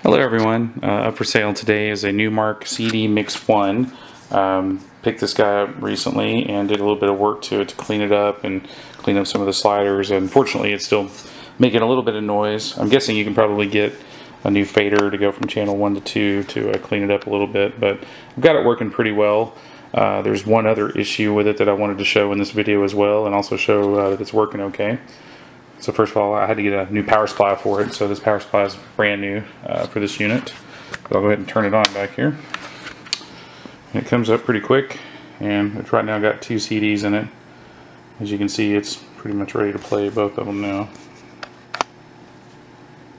Hello everyone, up for sale today is a Numark CD Mix-1. Picked this guy up recently and did a little bit of work to it to clean it up and clean up some of the sliders. Unfortunately, it's still making a little bit of noise. I'm guessing you can probably get a new fader to go from channel 1 to 2 to clean it up a little bit, but I've got it working pretty well. There's one other issue with it that I wanted to show in this video as well, and also show that it's working okay. So first of all, I had to get a new power supply for it, so this power supply is brand new for this unit. But I'll go ahead and turn it on back here. And it comes up pretty quick, and it's right now got 2 CDs in it. As you can see, it's pretty much ready to play both of them now.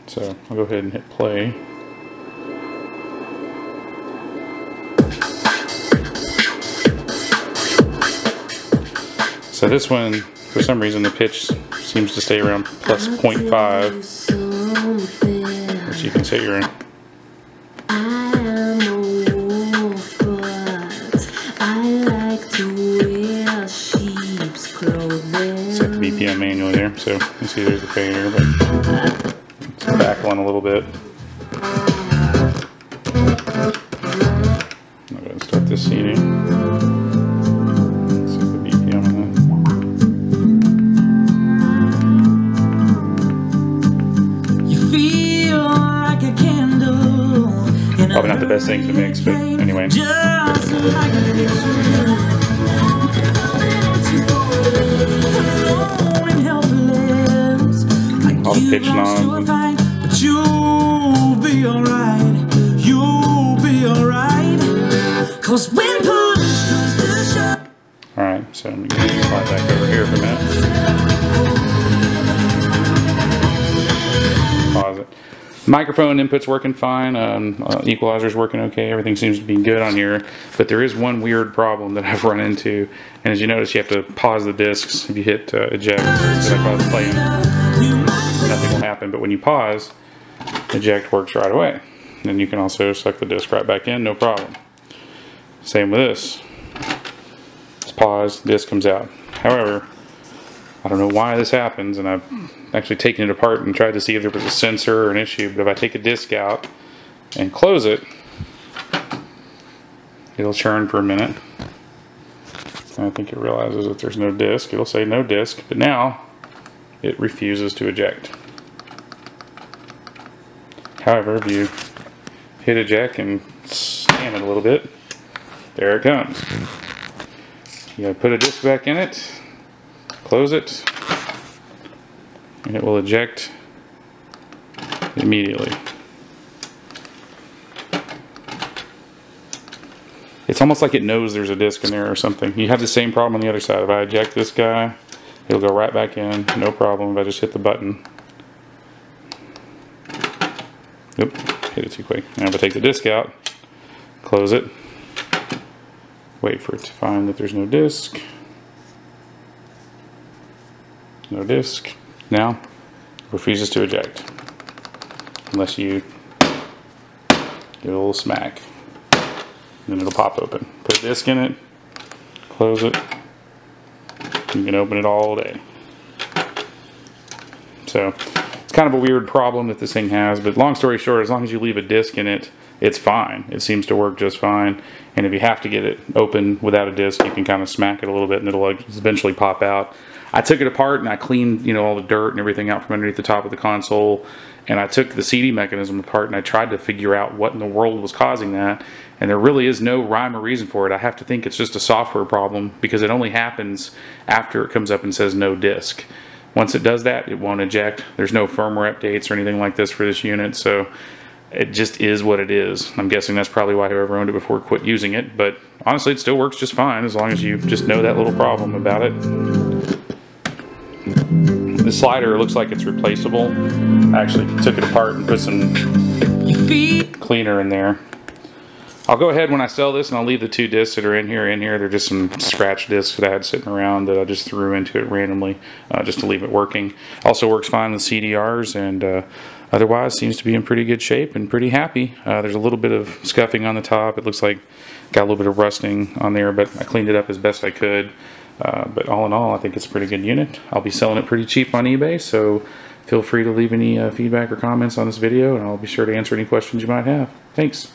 So I'll go ahead and hit play. So this one, for some reason, the pitch seems to stay around plus 0.5, which you can set your set the BPM manually there. So you see there's the fader, but it's backling a little bit. I'll go ahead and start this CD. Probably not the best thing to mix, but anyway. All the pitch knobs. But you'll be alright. You'll be alright. 'Cause when push comes to shove. Alright, so I'm going to slide back over here for a minute. Pause it. Microphone input's working fine, equalizer's working okay, everything seems to be good on here, but there is one weird problem that I've run into, and as you notice, you have to pause the discs if you hit eject. So I pause playing, nothing will happen, but when you pause, eject works right away. Then you can also suck the disc right back in, no problem. Same with this. It's paused, disc comes out. However, I don't know why this happens, and I've actually taken it apart and tried to see if there was a sensor or an issue, but if I take a disc out and close it, it'll churn for a minute. And I think it realizes that there's no disc. It'll say no disc, but now it refuses to eject. However, if you hit eject and scan it a little bit, there it comes. You gotta put a disc back in it, close it, and it will eject immediately. It's almost like it knows there's a disc in there or something. You have the same problem on the other side. If I eject this guy, it'll go right back in, no problem if I just hit the button. Oop, hit it too quick. Now if I take the disc out, close it, wait for it to find that there's no disc. No disc. Now, refuses to eject. Unless you give it a little smack. And then it'll pop open. Put a disc in it, close it. You can open it all day. So, it's kind of a weird problem that this thing has, but long story short, as long as you leave a disc in it, it's fine. It seems to work just fine. And if you have to get it open without a disc, you can kind of smack it a little bit and it'll eventually pop out. I took it apart and I cleaned, all the dirt and everything out from underneath the top of the console, and I took the CD mechanism apart and I tried to figure out what in the world was causing that, and there really is no rhyme or reason for it. I have to think it's just a software problem because it only happens after it comes up and says no disc. Once it does that, it won't eject. There's no firmware updates or anything like this for this unit, so it just is what it is. I'm guessing that's probably why whoever owned it before quit using it, but honestly it still works just fine as long as you just know that little problem about it. The slider looks like it's replaceable. I actually took it apart and put some cleaner in there. I'll go ahead when I sell this and I'll leave the 2 discs that are in here. They're just some scratch discs that I had sitting around that I just threw into it randomly just to leave it working. Also works fine with CDRs, and otherwise seems to be in pretty good shape and pretty happy. There's a little bit of scuffing on the top. It looks like got a little bit of rusting on there, but I cleaned it up as best I could. But all in all, I think it's a pretty good unit. I'll be selling it pretty cheap on eBay, so feel free to leave any feedback or comments on this video, and I'll be sure to answer any questions you might have. Thanks.